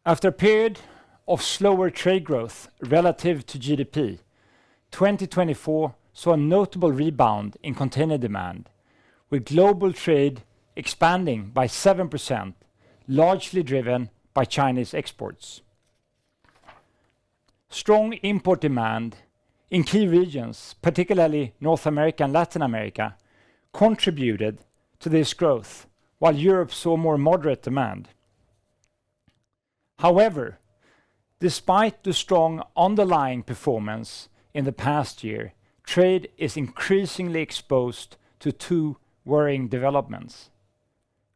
After a period of slower trade growth relative to GDP, 2024 saw a notable rebound in container demand, with global trade expanding by 7%, largely driven by Chinese exports. Strong import demand in key regions, particularly North America and Latin America, contributed to this growth, while Europe saw more moderate demand. However, despite the strong underlying performance in the past year, trade is increasingly exposed to two worrying developments.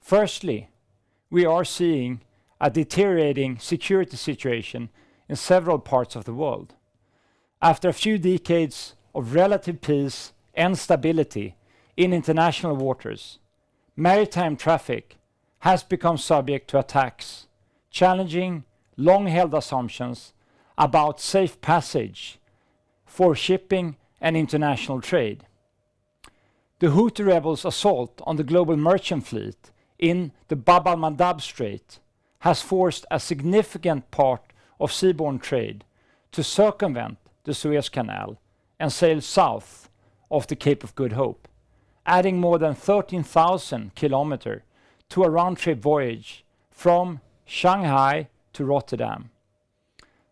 Firstly, we are seeing a deteriorating security situation in several parts of the world. After a few decades of relative peace and stability in international waters, maritime traffic has become subject to attacks, challenging long-held assumptions about safe passage for shipping and international trade. The Houthi rebels' assault on the global merchant fleet in the Bab al-Mandab Strait has forced a significant part of seaborne trade to circumvent the Suez Canal and sail south of the Cape of Good Hope, adding more than 13,000 kilometers to a round-trip voyage from Shanghai to Rotterdam.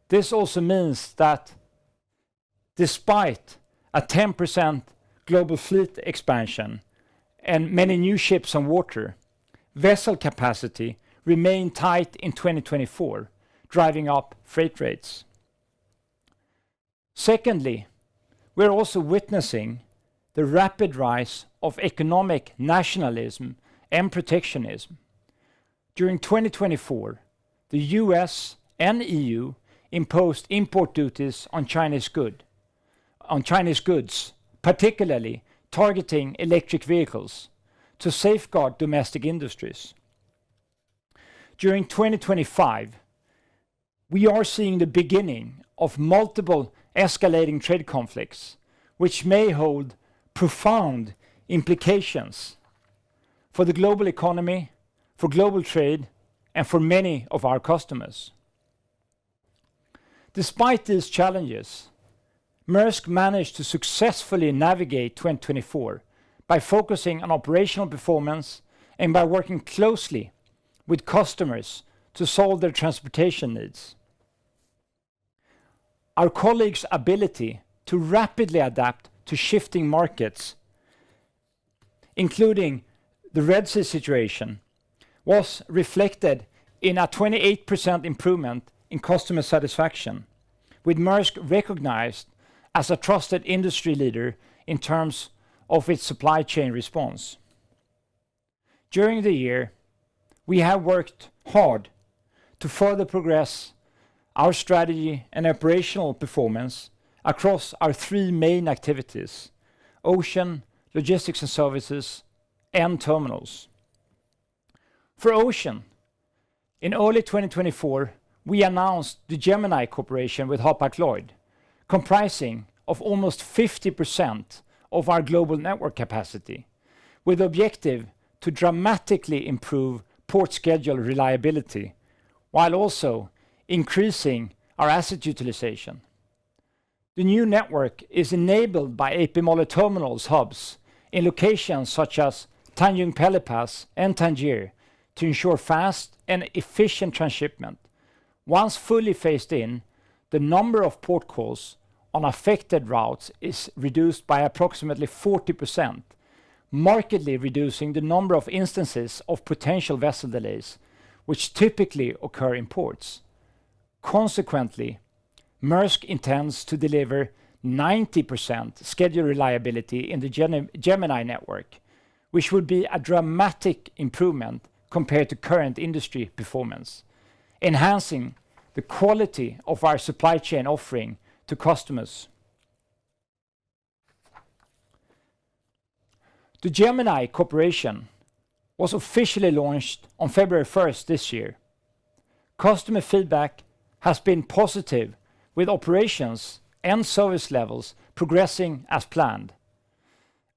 This also means that despite a 10% global fleet expansion and many new ships on water, vessel capacity remained tight in 2024, driving up freight rates. Secondly, we're also witnessing the rapid rise of economic nationalism and protectionism. During 2024, the US and EU imposed import duties on Chinese goods, particularly targeting electric vehicles, to safeguard domestic industries. During 2025, we are seeing the beginning of multiple escalating trade conflicts, which may hold profound implications for the global economy, for global trade, and for many of our customers. Despite these challenges, Maersk managed to successfully navigate 2024 by focusing on operational performance and by working closely with customers to solve their transportation needs. Our colleagues' ability to rapidly adapt to shifting markets, including the Red Sea situation, was reflected in a 28% improvement in customer satisfaction, with Maersk recognized as a trusted industry leader in terms of its supply chain response. During the year, we have worked hard to further progress our strategy and operational performance across our three main activities: ocean, logistics and services, and terminals. For ocean, in early 2024, we announced the Gemini cooperation with Hapag-Lloyd, comprising of almost 50% of our global network capacity, with the objective to dramatically improve port schedule reliability, while also increasing our asset utilization. The new network is enabled by AP Møller terminals hubs in locations such as Tanjung Pelepas and Tangier to ensure fast and efficient transshipment. Once fully phased in, the number of port calls on affected routes is reduced by approximately 40%, markedly reducing the number of instances of potential vessel delays, which typically occur in ports. Consequently, Maersk intends to deliver 90% schedule reliability in the Gemini network, which would be a dramatic improvement compared to current industry performance, enhancing the quality of our supply chain offering to customers. The Gemini cooperation was officially launched on February 1st this year. Customer feedback has been positive, with operations and service levels progressing as planned.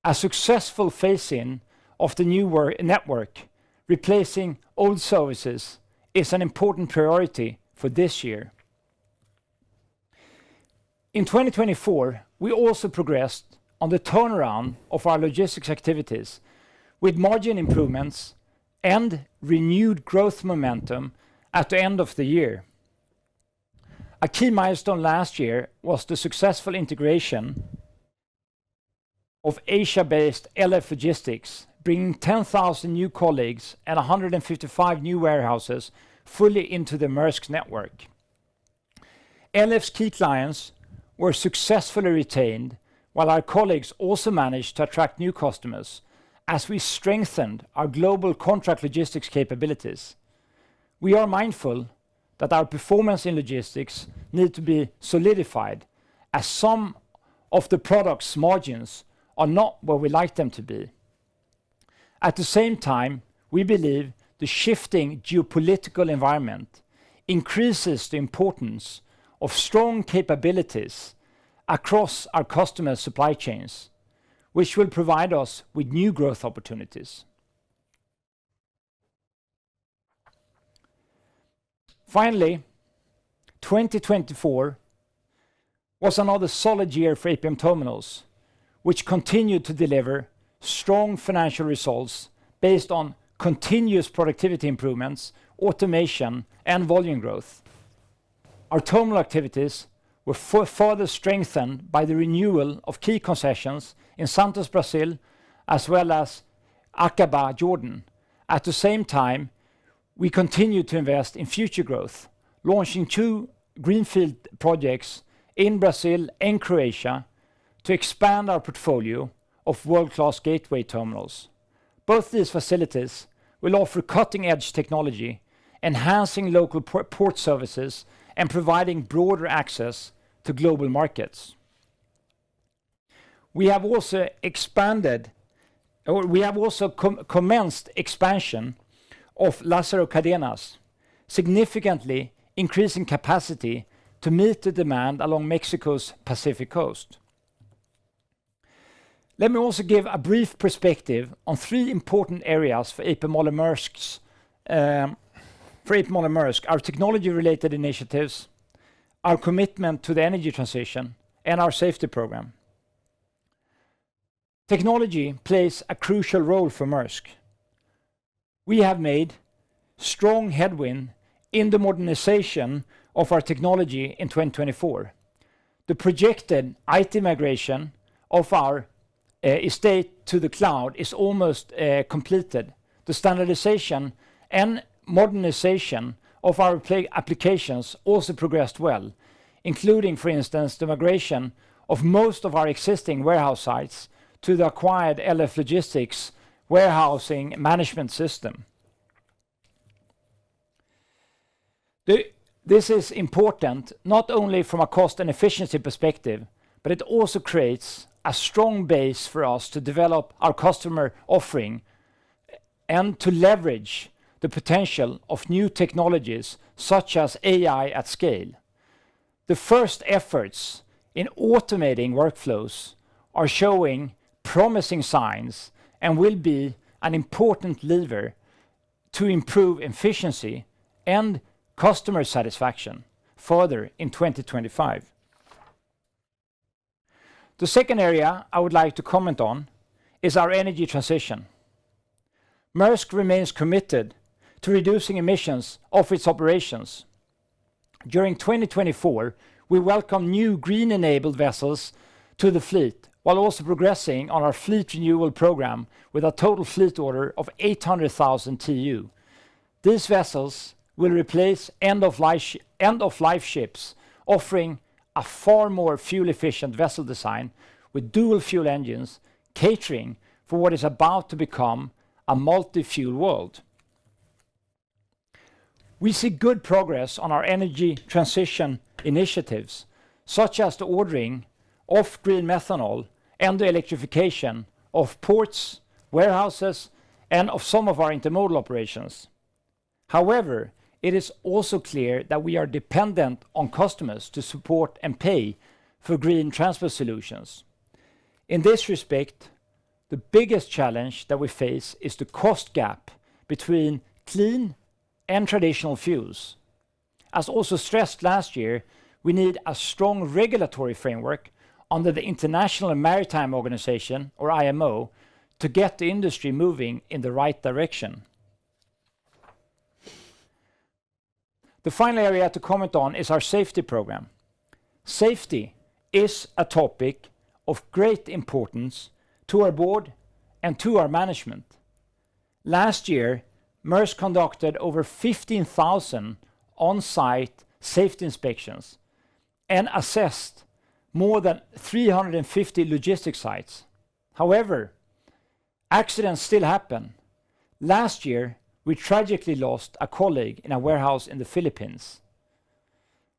A successful phase-in of the new network, replacing old services, is an important priority for this year. In 2024, we also progressed on the turnaround of our logistics activities with margin improvements and renewed growth momentum at the end of the year. A key milestone last year was the successful integration of Asia-based LF Logistics, bringing 10,000 new colleagues and 155 new warehouses fully into the Maersk network. LF's key clients were successfully retained, while our colleagues also managed to attract new customers as we strengthened our global contract logistics capabilities. We are mindful that our performance in logistics need to be solidified, as some of the product's margins are not where we like them to be. At the same time, we believe the shifting geopolitical environment increases the importance of strong capabilities across our customer supply chains, which will provide us with new growth opportunities. Finally, 2024 was another solid year for APM Terminals, which continued to deliver strong financial results based on continuous productivity improvements, automation, and volume growth. Our terminal activities were further strengthened by the renewal of key concessions in Santos, Brazil, as well as Aqaba, Jordan. At the same time, we continued to invest in future growth, launching 2 greenfield projects in Brazil and Croatia to expand our portfolio of world-class gateway terminals. Both these facilities will offer cutting-edge technology, enhancing local port services and providing broader access to global markets. We have also commenced expansion of Lázaro Cárdenas, significantly increasing capacity to meet the demand along Mexico's Pacific coast. Let me also give a brief perspective on 3 important areas for A.P. Møller Maersk: our technology-related initiatives, our commitment to the energy transition, and our safety program. Technology plays a crucial role for Maersk. We have made strong headway in the modernization of our technology in 2024. The projected IT migration of our estate to the cloud is almost completed. The standardization and modernization of our applications also progressed well, including, for instance, the migration of most of our existing warehouse sites to the acquired LF Logistics warehousing management system. This is important not only from a cost and efficiency perspective, but it also creates a strong base for us to develop our customer offering and to leverage the potential of new technologies such as AI at scale. The first efforts in automating workflows are showing promising signs and will be an important lever to improve efficiency and customer satisfaction further in 2025. The second area I would like to comment on is our energy transition. Maersk remains committed to reducing emissions of its operations. During 2024, we welcome new green-enabled vessels to the fleet, while also progressing on our fleet renewal program with a total fleet order of 800,000 TEU. These vessels will replace end-of-life ships, offering a far more fuel-efficient vessel design with dual-fuel engines, catering for what is about to become a multi-fuel world. We see good progress on our energy transition initiatives, such as the ordering of green methanol and the electrification of ports, warehouses, and of some of our intermodal operations. However, it is also clear that we are dependent on customers to support and pay for green transport solutions. In this respect, the biggest challenge that we face is the cost gap between clean and traditional fuels. as also stressed last year, we need a strong regulatory framework under the International Maritime Organization, or IMO, to get the industry moving in the right direction. The final area to comment on is our safety program. Safety is a topic of great importance to our board and to our management. Last year, Maersk conducted over 15,000 on-site safety inspections and assessed more than 350 logistics sites. However, accidents still happen. Last year, we tragically lost a colleague in a warehouse in the Philippines.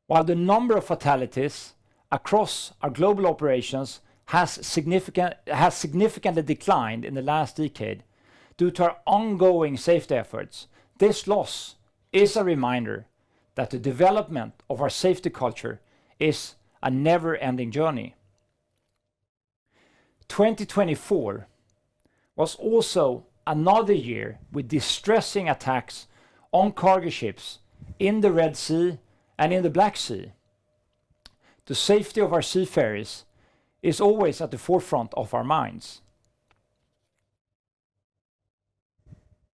While the number of fatalities across our global operations has significantly declined in the last decade due to our ongoing safety efforts, this loss is a reminder that the development of our safety culture is a never-ending journey. 2024 was also another year with distressing attacks on cargo ships in the Red Sea and in the Black Sea. The safety of our seafarers is always at the forefront of our minds.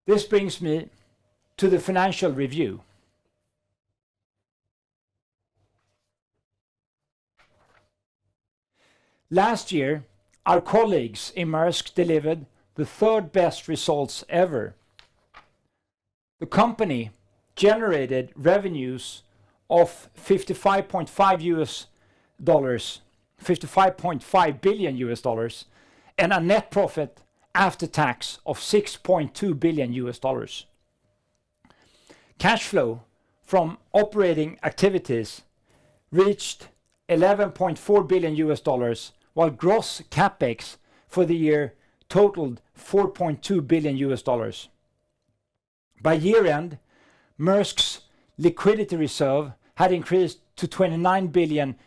This brings me to the financial review. Last year, our colleagues in Maersk delivered the third best results ever. The company generated revenues of $55.5 billion, and a net profit after tax of $6.2 billion. Cash flow from operating activities reached $11.4 billion, while gross capex for the year totaled $4.2 billion. By year-end, Maersk's liquidity reserve had increased to $29 billion.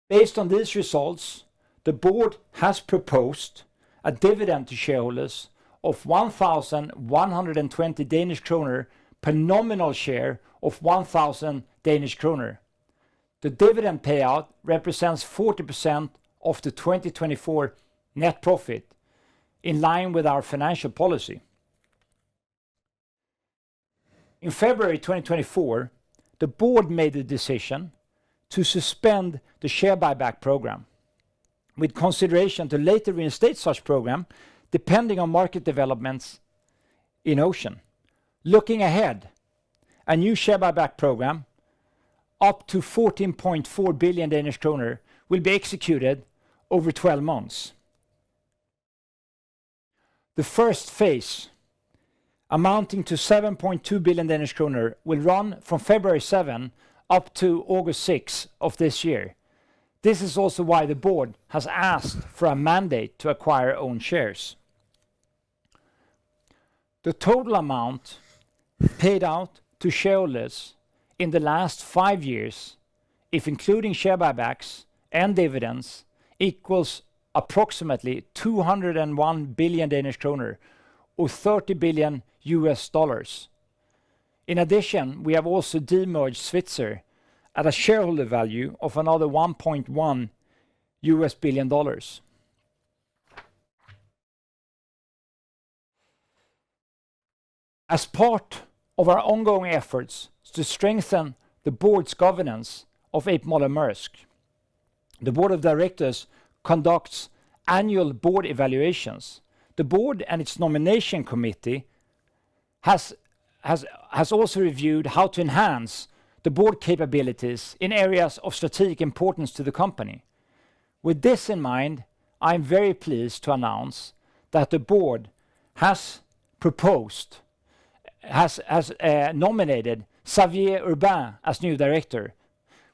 Based on these results, the board has proposed a dividend to shareholders of 1,120 Danish kroner per nominal share of 1,000 Danish kroner. The dividend payout represents 40% of the 2024 net profit, in line with our financial policy. In February 2024, the board made the decision to suspend the share buyback program, with consideration to later reinstate such program depending on market developments in ocean. Looking ahead, a new share buyback program up to 14.4 billion Danish kroner will be executed over 12 months. The first phase, amounting to 7.2 billion Danish kroner, will run from February 7 up to August 6 of this year. This is also why the board has asked for a mandate to acquire own shares. The total amount paid out to shareholders in the last 5 years, if including share buybacks and dividends, equals approximately 201 billion Danish kroner, or $30 billion. In addition, we have also demerged Svitzer at a shareholder value of another $1.1 billion. As part of our ongoing efforts to strengthen the board's governance of A.P. Møller - Mærsk, the board of directors conducts annual board evaluations. The board and its nomination committee has also reviewed how to enhance the board capabilities in areas of strategic importance to the company. With this in mind, I am very pleased to announce that the board has nominated Xavier Urbain as new director.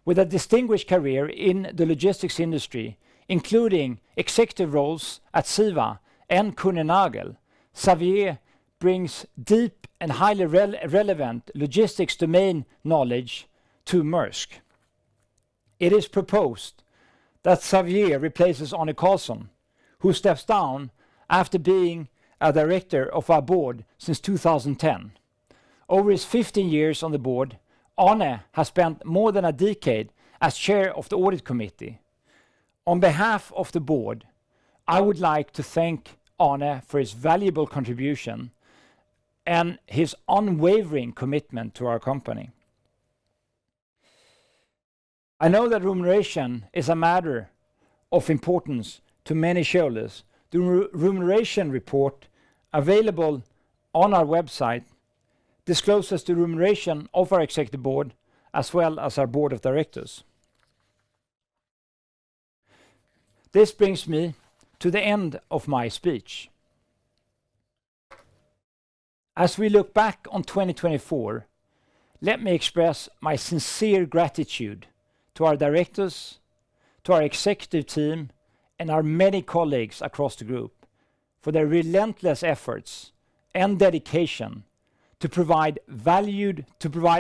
With a distinguished career in the logistics industry, including executive roles at Siva and Kuehne+Nagel, Xavier brings deep and highly relevant logistics domain knowledge to Maersk. It is proposed that Xavier replaces Arne Karlsson, who steps down after being a director of our board since 2010. Over his 15 years on the board, Arne has spent more than a decade as chair of the audit committee. On behalf of the board, I would like to thank Arne for his valuable contribution and his unwavering commitment to our company. I know that remuneration is a matter of importance to many shareholders. The remuneration report available on our website discloses the remuneration of our executive board as well as our board of directors. This brings me to the end of my speech. As we look back on 2024, let me express my sincere gratitude to our directors, to our executive team, and our many colleagues across the group for their relentless efforts and dedication to provide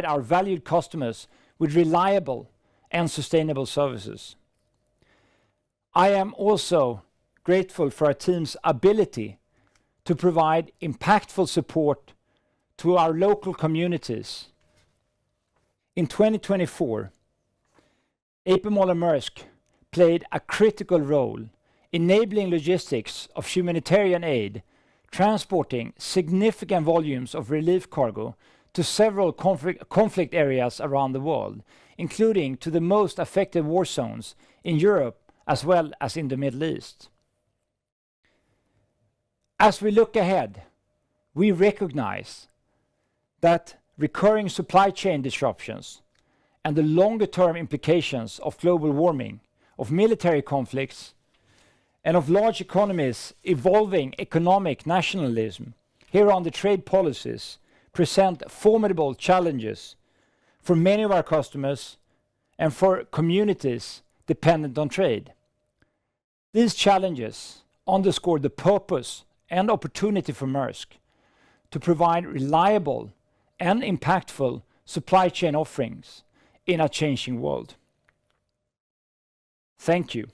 our valued customers with reliable and sustainable services. I am also grateful for our team's ability to provide impactful support to our local communities. In 2024, A.P. Møller Maersk played a critical role enabling logistics of humanitarian aid, transporting significant volumes of relief cargo to several conflict areas around the world, including to the most affected war zones in Europe as well as in the Middle East. As we look ahead, we recognize that recurring supply chain disruptions and the longer-term implications of global warming, of military conflicts, and of large economies evolving economic nationalism, here on the trade policies, present formidable challenges for many of our customers and for communities dependent on trade. These challenges underscore the purpose and opportunity for Maersk to provide reliable and impactful supply chain offerings in a changing world. Thank you.